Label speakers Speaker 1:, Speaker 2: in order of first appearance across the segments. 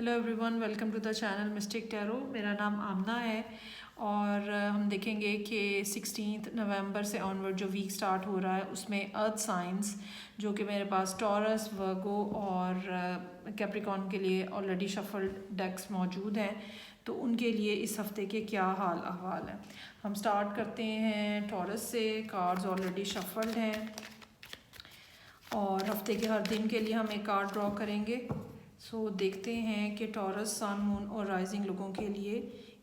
Speaker 1: Hello everyone, welcome to the channel mystic tarot. मेरा नाम आमना है और हम देखेंगे कि 16 नवंबर से ऑनवर्ड जो वीक स्टार्ट हो रहा है उसमें अर्थ साइंस जो कि मेरे पास टॉरस, वर्गो और कैप्रिकॉन के लिए ऑलरेडी शफल्ड डेक्स मौजूद हैं, तो उनके लिए इस हफ्ते के क्या हाल अहवाल हैं। हम स्टार्ट करते हैं टॉरस से। कार्ड्स ऑलरेडी शफल्ड हैं और हफ्ते के हर दिन के लिए हम एक कार्ड ड्रॉ करेंगे। देखते हैं कि टॉरस, सन, मून और राइजिंग लोगों के लिए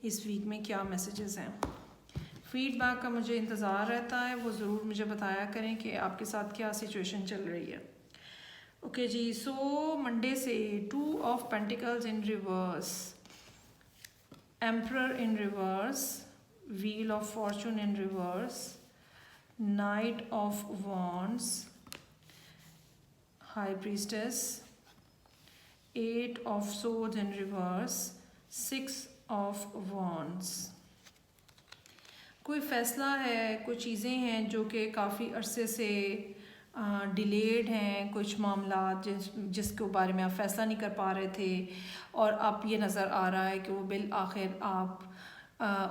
Speaker 1: इस वीक में क्या मैसेजेस हैं। फीडबैक का मुझे इंतज़ार रहता है, वो ज़रूर मुझे बताया करें कि आपके साथ क्या सिचुएशन चल रही है। ओके जी, मंडे से 2 of pentacles in reverse, emperor in reverse, wheel of Fortune in reverse, night of wands, high priestess, 8 of swords in reverse, 6 of wands। कोई फ़ैसला है, कुछ चीज़ें हैं जो कि काफ़ी अरसे से डिलेड हैं, कुछ मामला जिसके बारे में आप फ़ैसला नहीं कर पा रहे थे और अब ये नज़र आ रहा है कि वो बिल आखिर आप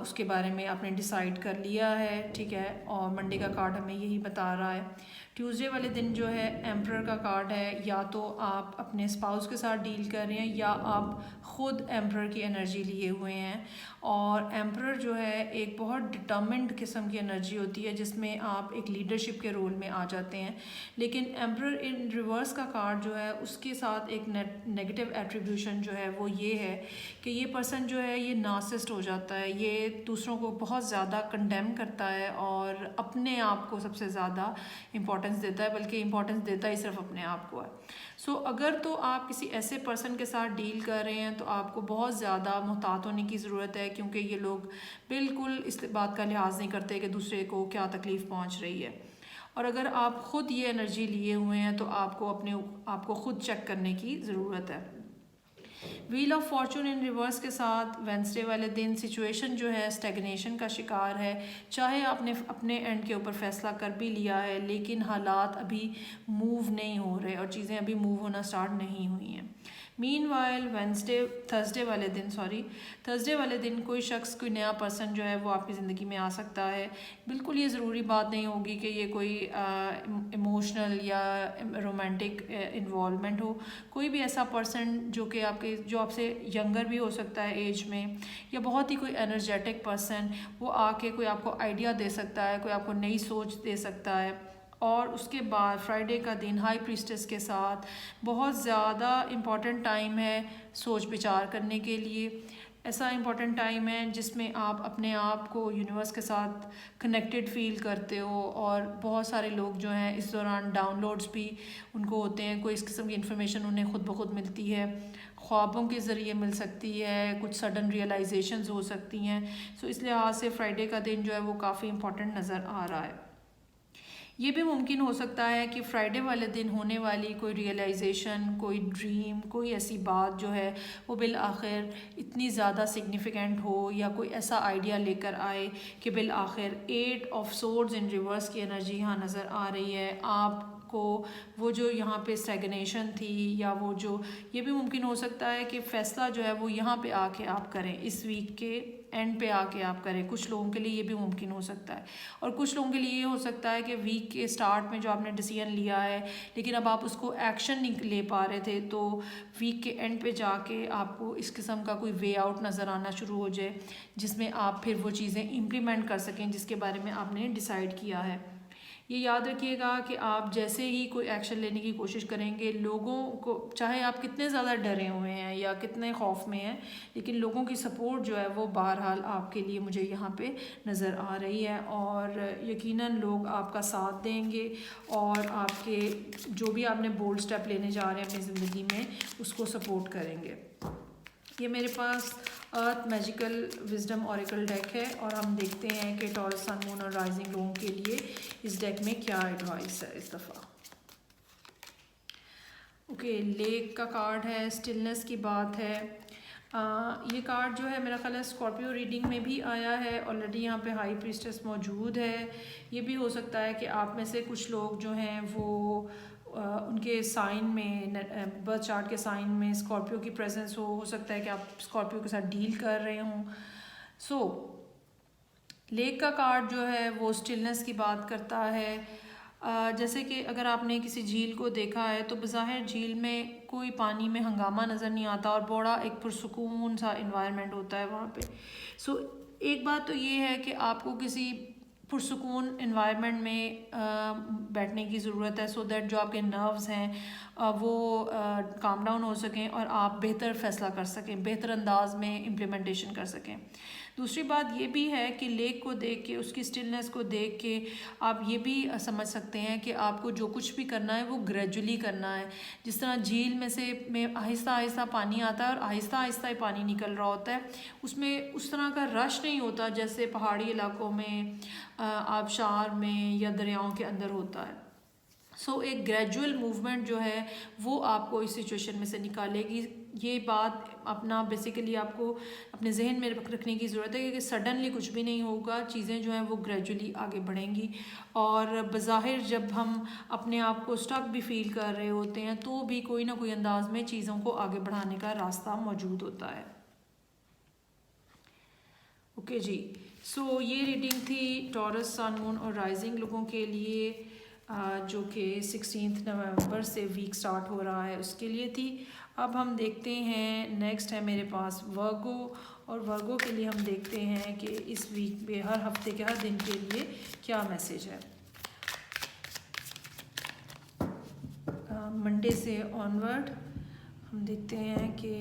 Speaker 1: उसके बारे में आपने डिसाइड कर लिया है, ठीक है। और मंडे का कार्ड हमें यही बता रहा है। ट्यूसडे वाले दिन जो है एम्परर का कार्ड है, या तो आप अपने स्पाउस के साथ डील कर रहे हैं या आप ख़ुद एम्परर की एनर्जी लिए हुए हैं। और एम्परर जो है एक बहुत डिटर्मिन्ड किस्म की एनर्जी होती है जिसमें आप एक लीडरशिप के रोल में आ जाते हैं। लेकिन एम्परर इन रिवर्स का कार्ड जो है उसके साथ एक नेगेटिव एट्रीब्यूशन जो है वो ये है कि ये पर्सन जो है ये नार्सिसिस्ट हो जाता है, ये दूसरों को बहुत ज़्यादा कंडेम करता है और अपने आप को सबसे ज़्यादा इम्पोर्टेंस देता है, बल्कि इम्पोर्टेंस देता ही सिर्फ अपने आप को है। अगर तो आप किसी ऐसे पर्सन के साथ डील कर रहे हैं तो आपको बहुत ज़्यादा मुहतात होने की ज़रूरत है, क्योंकि ये लोग बिल्कुल इस बात का लिहाज नहीं करते कि दूसरे को क्या तकलीफ़ पहुंच रही है। और अगर आप ख़ुद ये एनर्जी लिए हुए हैं तो आपको आपको ख़ुद चेक करने की ज़रूरत है। Wheel of Fortune in reverse के साथ वेंसडे वाले दिन सिचुएशन जो है स्टैग्नेशन का शिकार है। चाहे आपने अपने एंड के ऊपर फैसला कर भी लिया है लेकिन हालात अभी मूव नहीं हो रहे और चीज़ें अभी मूव होना स्टार्ट नहीं हुई हैं। मीनवाइल थर्सडे वाले दिन कोई शख्स, कोई नया पर्सन जो है वो आपकी ज़िंदगी में आ सकता है। बिल्कुल ये ज़रूरी बात नहीं होगी कि ये कोई इमोशनल या रोमांटिक इन्वॉल्वमेंट हो। कोई भी ऐसा पर्सन जो आपसे यंगर भी हो सकता है एज में, या बहुत ही कोई एनर्जेटिक पर्सन, वो आके कोई आपको आइडिया दे सकता है, कोई आपको नई सोच दे सकता है। और उसके बाद फ्राइडे का दिन हाई प्रीस्टेस के साथ बहुत ज़्यादा इम्पॉर्टेंट टाइम है सोच विचार करने के लिए। ऐसा इम्पॉर्टेंट टाइम है जिसमें आप अपने आप को यूनिवर्स के साथ कनेक्टेड फील करते हो और बहुत सारे लोग जो हैं इस दौरान डाउनलोड्स भी उनको होते हैं, कोई इस किस्म की इन्फॉर्मेशन उन्हें खुद ब खुद मिलती है, ख्वाबों के ज़रिए मिल सकती है, कुछ सडन रियलाइजेशंस हो सकती हैं। इस लिहाज से फ्राइडे का दिन जो है वो काफ़ी इम्पॉर्टेंट नज़र आ रहा है। ये भी मुमकिन हो सकता है कि फ्राइडे वाले दिन होने वाली कोई रियलाइजेशन, कोई ड्रीम, कोई ऐसी बात जो है वो बिल आखिर इतनी ज़्यादा सिग्निफिकेंट हो, या कोई ऐसा आइडिया लेकर आए कि बिल आखिर 8 ऑफ सोर्ड्स इन रिवर्स की एनर्जी यहाँ नज़र आ रही है। आपको वो जो यहाँ पे स्टैग्नेशन थी, या वो जो, ये भी मुमकिन हो सकता है कि फ़ैसला जो है वो यहाँ पे आके आप करें, इस वीक के एंड पे आके आप करें। कुछ लोगों के लिए ये भी मुमकिन हो सकता है और कुछ लोगों के लिए ये हो सकता है कि वीक के स्टार्ट में जो आपने डिसीजन लिया है लेकिन अब आप उसको एक्शन नहीं ले पा रहे थे, तो वीक के एंड पे जाके आपको इस किस्म का कोई वे आउट नज़र आना शुरू हो जाए जिसमें आप फिर वो चीज़ें इम्प्लीमेंट कर सकें जिसके बारे में आपने डिसाइड किया है। ये याद रखिएगा कि आप जैसे ही कोई एक्शन लेने की कोशिश करेंगे, लोगों को, चाहे आप कितने ज़्यादा डरे हुए हैं या कितने खौफ में हैं, लेकिन लोगों की सपोर्ट जो है वो बहरहाल आपके लिए मुझे यहाँ पे नज़र आ रही है और यकीनन लोग आपका साथ देंगे और आपके जो भी आपने बोल्ड स्टेप लेने जा रहे हैं अपनी ज़िंदगी में उसको सपोर्ट करेंगे। ये मेरे पास अर्थ मैजिकल विजडम ऑरेकल डेक है और हम देखते हैं कि टॉरस, सन, मून और राइजिंग लोगों के लिए इस डेक में क्या एडवाइस है इस दफ़ा। ओके, लेक का कार्ड है, स्टिलनेस की बात है। ये कार्ड जो है मेरा ख्याल है स्कॉर्पियो रीडिंग में भी आया है ऑलरेडी। यहाँ पे हाई प्रीस्टेस मौजूद है। ये भी हो सकता है कि आप में से कुछ लोग जो हैं वो उनके साइन में, बर्थ चार्ट के साइन में स्कॉर्पियो की प्रेजेंस हो सकता है कि आप स्कॉर्पियो के साथ डील कर रहे हों। सो लेक का कार्ड जो है वो स्टिलनेस की बात करता है। जैसे कि अगर आपने किसी झील को देखा है तो बज़ाहिर झील में कोई पानी में हंगामा नज़र नहीं आता और बड़ा एक पुरसुकून सा इन्वायरमेंट होता है वहाँ पे। सो एक बात तो ये है कि आपको किसी पुरसुकून इन्वायरमेंट में बैठने की ज़रूरत है, सो दैट जो आपके नर्व्स हैं वो काम डाउन हो सकें और आप बेहतर फ़ैसला कर सकें, बेहतर अंदाज में इम्प्लीमेंटेशन कर सकें। दूसरी बात ये भी है कि लेक को देख के, उसकी स्टिलनेस को देख के आप ये भी समझ सकते हैं कि आपको जो कुछ भी करना है वो ग्रेजुअली करना है। जिस तरह झील में आहिस्ता आहिस्ता पानी आता है और आहिस्ता आहिस्ता ही पानी निकल रहा होता है, उसमें उस तरह का रश नहीं होता जैसे पहाड़ी इलाकों में, आबशार में या दरियाओं के अंदर होता है। सो एक ग्रेजुअल मूवमेंट जो है वो आपको इस सिचुएशन में से निकालेगी। ये बात अपना बेसिकली आपको अपने जहन में रखने की ज़रूरत है कि सडनली कुछ भी नहीं होगा, चीज़ें जो हैं वो ग्रेजुअली आगे बढ़ेंगी। और बज़ाहिर जब हम अपने आप को स्टक भी फील कर रहे होते हैं तो भी कोई ना कोई अंदाज में चीज़ों को आगे बढ़ाने का रास्ता मौजूद होता है। ओके जी, सो ये रीडिंग थी टॉरस, सन, मून और राइजिंग लोगों के लिए, जो कि 16 नवंबर से वीक स्टार्ट हो रहा है उसके लिए थी। अब हम देखते हैं, नेक्स्ट है मेरे पास वर्गो, और वर्गो के लिए हम देखते हैं कि इस वीक में हर हफ्ते के हर दिन के लिए क्या मैसेज है। मंडे से ऑनवर्ड हम देखते हैं कि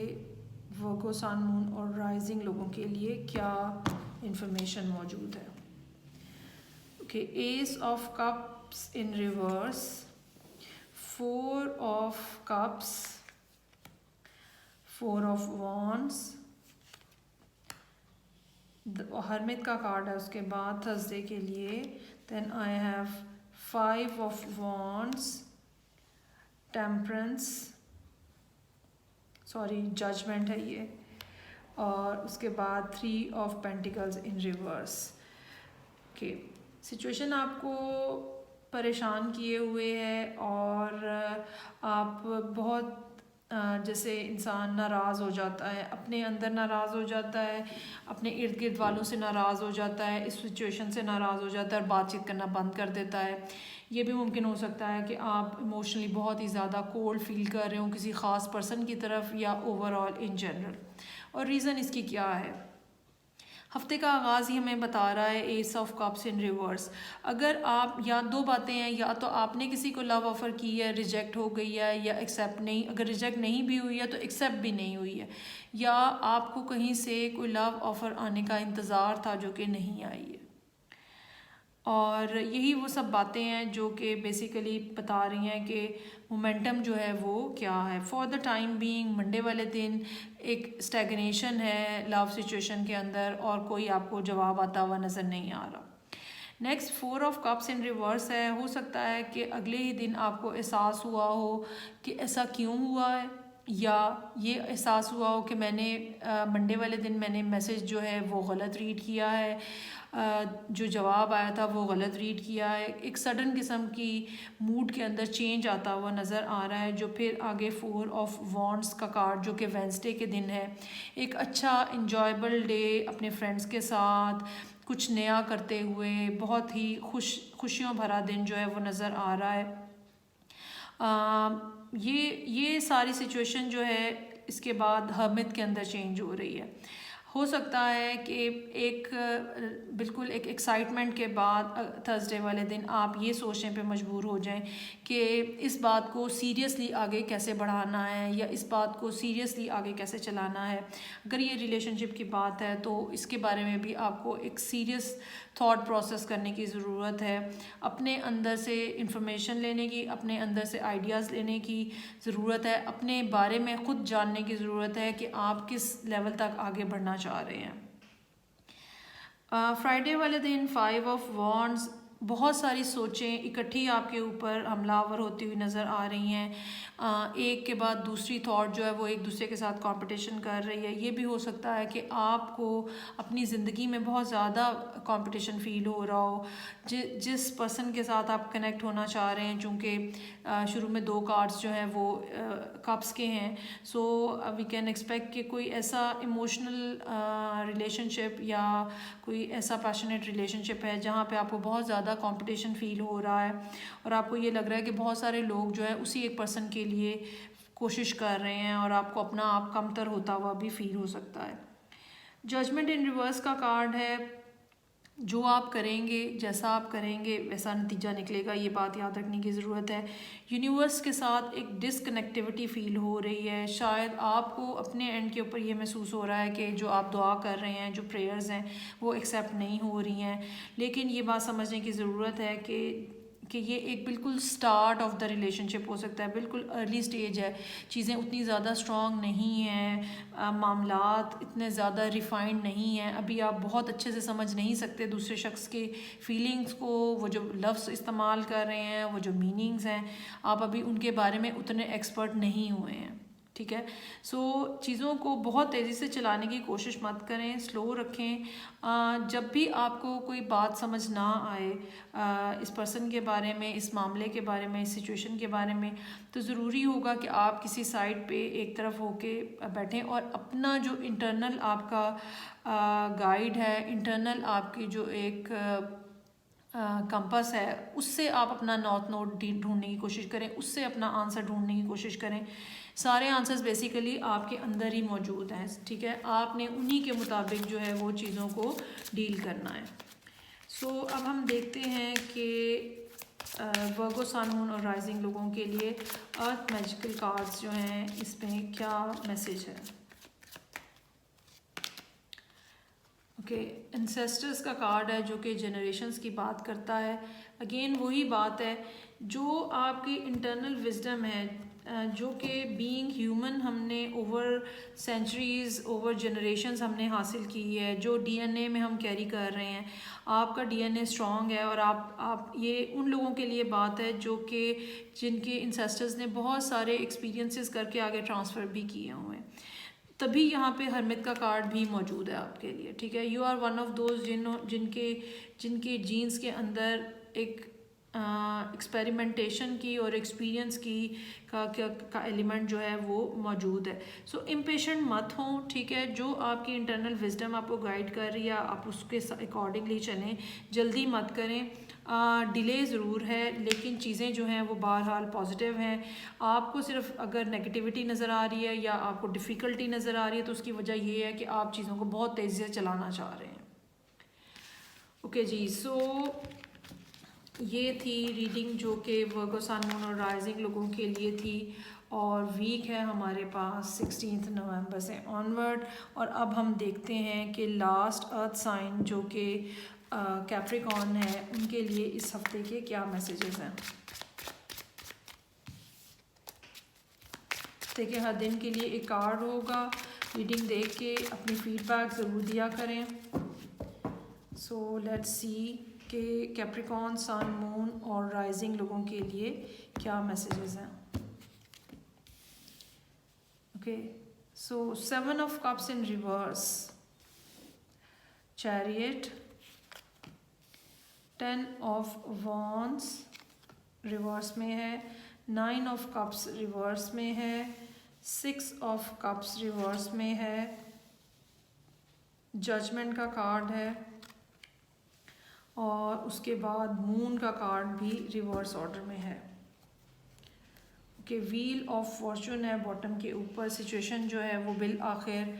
Speaker 1: वर्गो, सन, मून और राइजिंग लोगों के लिए क्या इंफॉर्मेशन मौजूद है। Okay, ace of cups in reverse, 4 of cups, 4 of wands, hermit का कार्ड है उसके बाद थर्सडे के लिए। Then I have 5 of wands, temperance, sorry judgement है ये, और उसके बाद 3 of pentacles in reverse. Okay, situation आपको परेशान किए हुए है और आप बहुत जैसे इंसान नाराज़ हो जाता है, अपने अंदर नाराज़ हो जाता है, अपने इर्द गिर्द वालों से नाराज़ हो जाता है, इस सिचुएशन से नाराज़ हो जाता है और बातचीत करना बंद कर देता है। ये भी मुमकिन हो सकता है कि आप इमोशनली बहुत ही ज़्यादा कोल्ड फील कर रहे हो किसी ख़ास पर्सन की तरफ या ओवरऑल इन जनरल। और रीज़न इसकी क्या है, हफ्ते का आगाज़ ही हमें बता रहा है S of cups in reverse. अगर आप, या दो बातें हैं, या तो आपने किसी को लव ऑफ़र की है, रिजेक्ट हो गई है, या एक्सेप्ट नहीं, अगर रिजेक्ट नहीं भी हुई है तो एक्सेप्ट भी नहीं हुई है, या आपको कहीं से कोई लव ऑफ़र आने का इंतज़ार था जो कि नहीं आई है। और यही वो सब बातें हैं जो कि बेसिकली बता रही हैं कि मोमेंटम जो है वो क्या है। For the time being Monday वाले दिन एक स्टैग्नेशन है लव सिचुएशन के अंदर और कोई आपको जवाब आता हुआ नज़र नहीं आ रहा। Next 4 of cups in reverse है। हो सकता है कि अगले ही दिन आपको एहसास हुआ हो कि ऐसा क्यों हुआ है, या ये एहसास हुआ हो कि मैंने मंडे वाले दिन मैंने मैसेज जो है वो गलत रीड किया है, जो जवाब आया था वो गलत रीड किया है। एक सडन किस्म की मूड के अंदर चेंज आता हुआ नज़र आ रहा है, जो फिर आगे 4 ऑफ वॉन्ड्स का कार्ड जो कि वेंसडे के दिन है, एक अच्छा इंजॉयबल डे अपने फ्रेंड्स के साथ कुछ नया करते हुए बहुत ही खुशियों भरा दिन जो है वो नज़र आ रहा है। ये सारी सिचुएशन जो है इसके बाद हर्मित के अंदर चेंज हो रही है। हो सकता है कि एक बिल्कुल एक एक्साइटमेंट के बाद थर्सडे वाले दिन आप ये सोचने पे मजबूर हो जाएं कि इस बात को सीरियसली आगे कैसे बढ़ाना है या इस बात को सीरियसली आगे कैसे चलाना है। अगर ये रिलेशनशिप की बात है तो इसके बारे में भी आपको एक सीरियस थॉट प्रोसेस करने की ज़रूरत है, अपने अंदर से इंफॉर्मेशन लेने की, अपने अंदर से आइडियाज़ लेने की ज़रूरत है, अपने बारे में ख़ुद जानने की ज़रूरत है कि आप किस लेवल तक आगे बढ़ना चाह रहे हैं। फ्राइडे वाले दिन 5 ऑफ वॉन्ड्स बहुत सारी सोचें इकट्ठी आपके ऊपर हमलावर होती हुई नज़र आ रही हैं। एक के बाद दूसरी थॉट जो है वो एक दूसरे के साथ कंपटीशन कर रही है। ये भी हो सकता है कि आपको अपनी ज़िंदगी में बहुत ज़्यादा कंपटीशन फ़ील हो रहा हो जिस पर्सन के साथ आप कनेक्ट होना चाह रहे हैं। चूँकि शुरू में 2 कार्ड्स जो हैं वो कप्स के हैं, सो वी कैन एक्सपेक्ट कि कोई ऐसा इमोशनल रिलेशनशिप या कोई ऐसा पैशनेट रिलेशनशिप है जहाँ पे आपको बहुत ज़्यादा कंपटीशन फ़ील हो रहा है और आपको ये लग रहा है कि बहुत सारे लोग जो है उसी एक पर्सन के लिए कोशिश कर रहे हैं और आपको अपना आप कमतर होता हुआ भी फील हो सकता है। जजमेंट इन रिवर्स का कार्ड है, जो आप करेंगे जैसा आप करेंगे वैसा नतीजा निकलेगा, ये बात याद रखने की ज़रूरत है। यूनिवर्स के साथ एक डिसकनेक्टिविटी फ़ील हो रही है। शायद आपको अपने एंड के ऊपर ये महसूस हो रहा है कि जो आप दुआ कर रहे हैं, जो प्रेयर्स हैं वो एक्सेप्ट नहीं हो रही हैं, लेकिन ये बात समझने की ज़रूरत है कि ये एक बिल्कुल स्टार्ट ऑफ द रिलेशनशिप हो सकता है, बिल्कुल अर्ली स्टेज है, चीज़ें उतनी ज़्यादा स्ट्रॉन्ग नहीं हैं, मामलात इतने ज़्यादा रिफाइंड नहीं हैं, अभी आप बहुत अच्छे से समझ नहीं सकते दूसरे शख्स के फीलिंग्स को, वो जो लफ्ज़ इस्तेमाल कर रहे हैं, वो जो मीनिंग्स हैं, आप अभी उनके बारे में उतने एक्सपर्ट नहीं हुए हैं। ठीक है, सो चीज़ों को बहुत तेज़ी से चलाने की कोशिश मत करें, स्लो रखें। जब भी आपको कोई बात समझ ना आए इस पर्सन के बारे में, इस मामले के बारे में, इस सिचुएशन के बारे में, तो ज़रूरी होगा कि आप किसी साइड पे एक तरफ होके बैठें और अपना जो इंटरनल आपका गाइड है, इंटरनल आपकी जो एक कंपास है, उससे आप अपना नॉर्थ नोड ढूंढने की कोशिश करें, उससे अपना आंसर ढूंढने की कोशिश करें। सारे आंसर्स बेसिकली आपके अंदर ही मौजूद हैं। ठीक है, आपने उन्हीं के मुताबिक जो है वो चीज़ों को डील करना है। सो अब हम देखते हैं कि वर्गो सन मून और राइजिंग लोगों के लिए अर्थ मैजिकल कार्ड्स जो हैं इसमें क्या मैसेज है। ओके, एंसेस्टर्स का कार्ड है जो कि जनरेशन्स की बात करता है। अगेन वही बात है, जो आपकी इंटरनल विजडम है, जो कि बीइंग ह्यूमन हमने ओवर सेंचुरीज़, ओवर जनरेशन्स हमने हासिल की है, जो डीएनए में हम कैरी कर रहे हैं। आपका डीएनए स्ट्रॉन्ग है और आप ये उन लोगों के लिए बात है जो कि जिनके इंसेस्टर्स ने बहुत सारे एक्सपीरियंसेस करके आगे ट्रांसफ़र भी किए हुए हैं, तभी यहाँ पे हरमित का कार्ड भी मौजूद है आपके लिए। ठीक है, you are one of those जिनके जीन्स के अंदर एक एक्सपेरिमेंटेशन की और एक्सपीरियंस की का एलिमेंट जो है वो मौजूद है। सो इम्पेशेंट मत हों। ठीक है, जो आपकी इंटरनल विजडम आपको गाइड कर रही है आप उसके अकॉर्डिंगली चलें, जल्दी मत करें। डिले ज़रूर है लेकिन चीज़ें जो हैं वो बहरहाल पॉजिटिव हैं। आपको सिर्फ अगर नेगेटिविटी नज़र आ रही है या आपको डिफ़िकल्टी नज़र आ रही है तो उसकी वजह ये है कि आप चीज़ों को बहुत तेज़ी से चलाना चाह रहे हैं। ओके जी, सो ये थी रीडिंग जो कि वर्गो सन मून और राइजिंग लोगों के लिए थी और वीक है हमारे पास 16 नवंबर से ऑनवर्ड। और अब हम देखते हैं कि लास्ट अर्थ साइन जो कि कैप्रिकॉर्न है उनके लिए इस हफ्ते के क्या मैसेजेस हैं। देखिए, हर दिन के लिए एक कार्ड होगा, रीडिंग देख के अपनी फीडबैक ज़रूर दिया करें। सो लेट्स सी कि कैप्रिकॉर्न, सन, मून और राइजिंग लोगों के लिए क्या मैसेजेस हैं। Okay, so 7 of cups in reverse, chariot, 10 of wands reverse में है, 9 ऑफ कप्स रिवर्स में है, 6 ऑफ कप्स रिवर्स में है, जजमेंट का कार्ड है और उसके बाद मून का कार्ड भी रिवर्स ऑर्डर में है। ओके, व्हील ऑफ फॉर्चून है बॉटम के ऊपर। सिचुएशन जो है वो बिल आखिर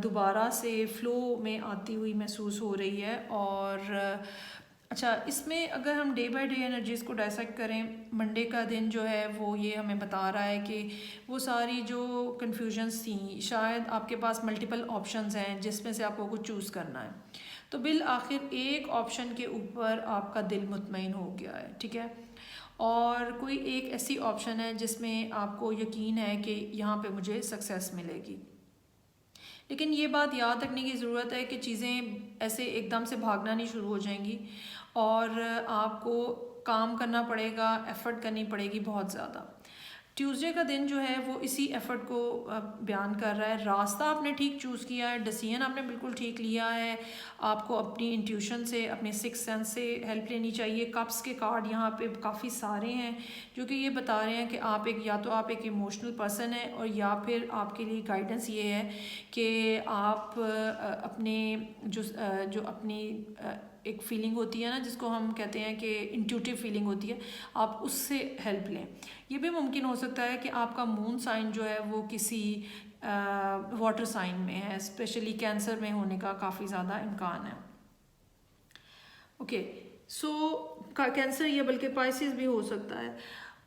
Speaker 1: दोबारा से फ्लो में आती हुई महसूस हो रही है। और अच्छा, इसमें अगर हम डे बाय डे एनर्जीज़ को डायसेक्ट करें, मंडे का दिन जो है वो ये हमें बता रहा है कि वो सारी जो कन्फ्यूजन्स थी, शायद आपके पास मल्टीपल ऑप्शंस हैं जिसमें से आपको कुछ चूज़ करना है, तो बिल आखिर एक ऑप्शन के ऊपर आपका दिल मुतमईन हो गया है। ठीक है, और कोई एक ऐसी ऑप्शन है जिसमें आपको यकीन है कि यहाँ पे मुझे सक्सेस मिलेगी। लेकिन ये बात याद रखने की ज़रूरत है कि चीज़ें ऐसे एकदम से भागना नहीं शुरू हो जाएंगी और आपको काम करना पड़ेगा, एफ़र्ट करनी पड़ेगी बहुत ज़्यादा। ट्यूसडे का दिन जो है वो इसी एफ़र्ट को बयान कर रहा है। रास्ता आपने ठीक चूज़ किया है, डिसीजन आपने बिल्कुल ठीक लिया है। आपको अपनी इंट्यूशन से, अपने सिक्स सेंस से हेल्प लेनी चाहिए। कप्स के कार्ड यहाँ पे काफ़ी सारे हैं जो कि ये बता रहे हैं कि आप एक, या तो आप एक इमोशनल पर्सन है और या फिर आपके लिए गाइडेंस ये है कि आप अपने जो अपनी एक फीलिंग होती है ना, जिसको हम कहते हैं कि इंट्यूटिव फीलिंग होती है, आप उससे हेल्प लें। ये भी मुमकिन हो सकता है कि आपका मून साइन जो है वो किसी वाटर साइन में है, स्पेशली कैंसर में होने का काफ़ी ज़्यादा इम्कान है। ओके, सो कैंसर या बल्कि पाइसिस भी हो सकता है।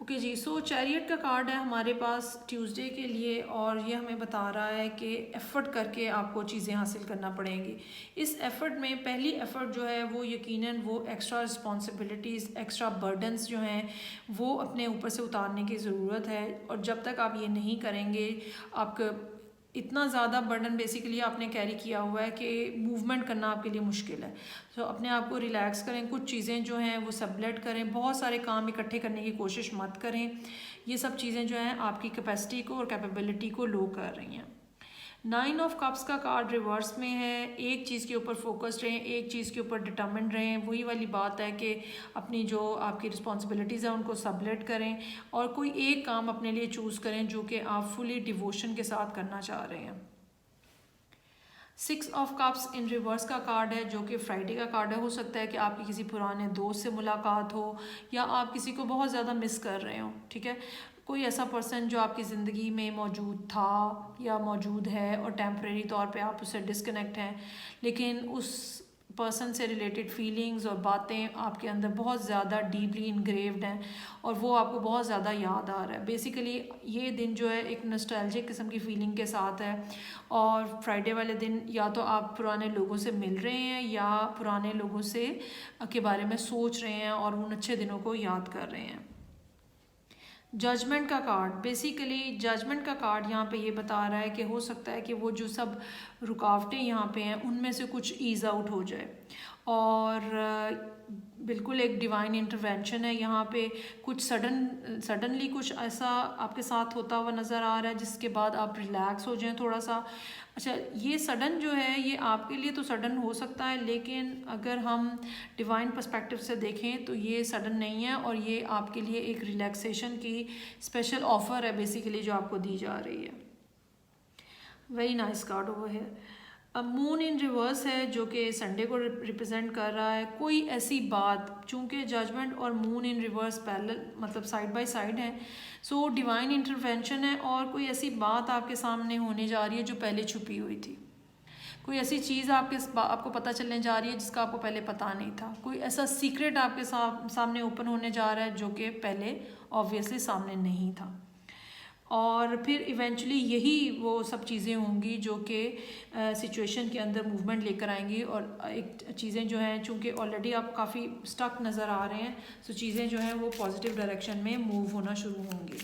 Speaker 1: ओके जी, सो चैरियट का कार्ड है हमारे पास ट्यूसडे के लिए और ये हमें बता रहा है कि एफ़र्ट करके आपको चीज़ें हासिल करना पड़ेंगी। इस एफ़र्ट में पहली एफ़र्ट जो है वो यकीनन वो एक्स्ट्रा रिस्पॉन्सिबिलिटीज़, एक्स्ट्रा बर्डन्स जो हैं वो अपने ऊपर से उतारने की ज़रूरत है। और जब तक आप ये नहीं करेंगे, आपका इतना ज़्यादा बर्डन बेसिकली आपने कैरी किया हुआ है कि मूवमेंट करना आपके लिए मुश्किल है। तो अपने आप को रिलैक्स करें, कुछ चीज़ें जो हैं वो सबलेट करें, बहुत सारे काम इकट्ठे करने की कोशिश मत करें। ये सब चीज़ें जो हैं आपकी कैपेसिटी को और कैपेबिलिटी को लो कर रही हैं। 9 ऑफ कप्स का कार्ड रिवर्स में है। एक चीज़ के ऊपर फोकस्ड रहें, एक चीज़ के ऊपर डिटर्मिन्ड रहें। वही वाली बात है कि अपनी जो आपकी रिस्पॉन्सिबिलिटीज़ हैं उनको सबलेट करें और कोई एक काम अपने लिए चूज़ करें जो कि आप फुली डिवोशन के साथ करना चाह रहे हैं। 6 ऑफ कप्स इन रिवर्स का कार्ड है जो कि फ्राइडे का कार्ड है। हो सकता है कि आपकी किसी पुराने दोस्त से मुलाकात हो या आप किसी को बहुत ज़्यादा मिस कर रहे हो, ठीक है। कोई ऐसा पर्सन जो आपकी ज़िंदगी में मौजूद था या मौजूद है और टेम्परेरी तौर पे आप उससे डिस्कनेक्ट हैं, लेकिन उस पर्सन से रिलेटेड फीलिंग्स और बातें आपके अंदर बहुत ज़्यादा डीपली इनग्रेव्ड हैं और वो आपको बहुत ज़्यादा याद आ रहा है। बेसिकली ये दिन जो है एक नॉस्टैल्जिक किस्म की फ़ीलिंग के साथ है और फ्राइडे वाले दिन या तो आप पुराने लोगों से मिल रहे हैं या पुराने लोगों से के बारे में सोच रहे हैं और उन अच्छे दिनों को याद कर रहे हैं। जजमेंट का कार्ड, बेसिकली जजमेंट का कार्ड यहाँ पे ये बता रहा है कि हो सकता है कि वो जो सब रुकावटें यहाँ पे हैं उनमें से कुछ ईज़ आउट हो जाए और बिल्कुल एक डिवाइन इंटरवेंशन है यहाँ पे। कुछ सडनली कुछ ऐसा आपके साथ होता हुआ नज़र आ रहा है जिसके बाद आप रिलैक्स हो जाएं थोड़ा सा। अच्छा, ये सडन जो है ये आपके लिए तो सडन हो सकता है, लेकिन अगर हम डिवाइन पर्सपेक्टिव से देखें तो ये सडन नहीं है और ये आपके लिए एक रिलैक्सेशन की स्पेशल ऑफ़र है बेसिकली जो आपको दी जा रही है। वेरी नाइस कार्ड ओवर है। अब मून इन रिवर्स है जो कि संडे को रिप्रेजेंट कर रहा है। कोई ऐसी बात, चूँकि जजमेंट और मून इन रिवर्स पैरेलल मतलब साइड बाय साइड है, सो डिवाइन इंटरवेंशन है और कोई ऐसी बात आपके सामने होने जा रही है जो पहले छुपी हुई थी। कोई ऐसी चीज़ आपको पता चलने जा रही है जिसका आपको पहले पता नहीं था। कोई ऐसा सीक्रेट आपके सामने ओपन होने जा रहा है जो कि पहले ऑब्वियसली सामने नहीं था। और फिर इवेंचुअली यही वो सब चीज़ें होंगी जो कि सिचुएशन के अंदर मूवमेंट लेकर आएंगी और एक चीज़ें जो हैं चूँकि ऑलरेडी आप काफ़ी स्टक नज़र आ रहे हैं, सो चीज़ें जो हैं वो पॉजिटिव डायरेक्शन में मूव होना शुरू होंगी।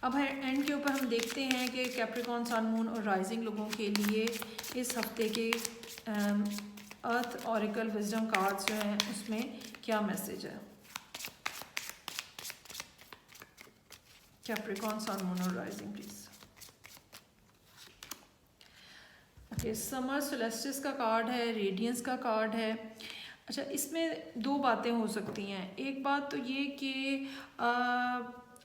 Speaker 1: अब एंड के ऊपर हम देखते हैं कि कैप्रिकॉर्न, सन, मून और राइजिंग लोगों के लिए इस हफ्ते के अर्थ ऑरिकल विजडम कार्ड्स जो हैं उसमें क्या मैसेज है। कैप्रिकॉर्न, सन, मून और राइजिंग प्लीज। ओके, समर सोलेस्टिस का कार्ड है, रेडियंस का कार्ड है। अच्छा, इसमें दो बातें हो सकती हैं। एक बात तो ये कि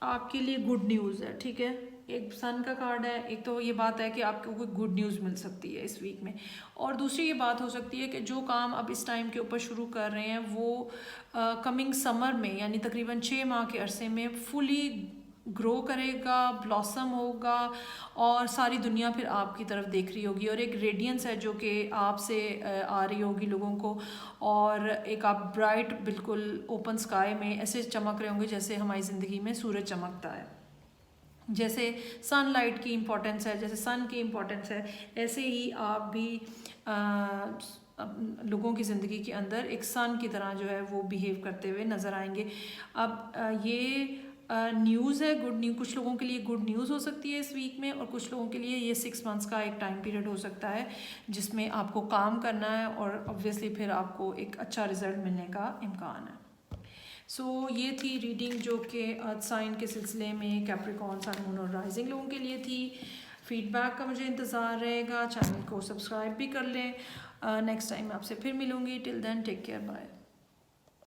Speaker 1: आपके लिए गुड न्यूज़ है, ठीक है। एक सन का कार्ड है, एक तो ये बात है कि आपको कोई गुड न्यूज़ मिल सकती है इस वीक में, और दूसरी ये बात हो सकती है कि जो काम अब इस टाइम के ऊपर शुरू कर रहे हैं वो कमिंग समर में यानी तकरीबन 6 माह के अरसे में फुली ग्रो करेगा, ब्लॉसम होगा और सारी दुनिया फिर आपकी तरफ देख रही होगी और एक रेडियंस है जो कि आपसे आ रही होगी लोगों को, और एक आप ब्राइट बिल्कुल ओपन स्काई में ऐसे चमक रहे होंगे जैसे हमारी ज़िंदगी में सूरज चमकता है। जैसे सनलाइट की इम्पोर्टेंस है, जैसे सन की इम्पोर्टेंस है, ऐसे ही आप भी लोगों की ज़िंदगी के अंदर एक सन की तरह जो है वो बिहेव करते हुए नज़र आएंगे। अब ये न्यूज़ है, गुड न्यूज़। कुछ लोगों के लिए गुड न्यूज़ हो सकती है इस वीक में, और कुछ लोगों के लिए ये 6 मंथ्स का एक टाइम पीरियड हो सकता है जिसमें आपको काम करना है और ऑब्वियसली फिर आपको एक अच्छा रिजल्ट मिलने का इम्कान है। सो ये थी रीडिंग जो कि अर्थ साइन के सिलसिले में कैप्रिकॉर्न, सन, मून और राइजिंग लोगों के लिए थी। फीडबैक का मुझे इंतज़ार रहेगा, चैनल को सब्सक्राइब भी कर लें। नेक्स्ट टाइम आपसे फिर मिलूँगी। Till then take care, bye.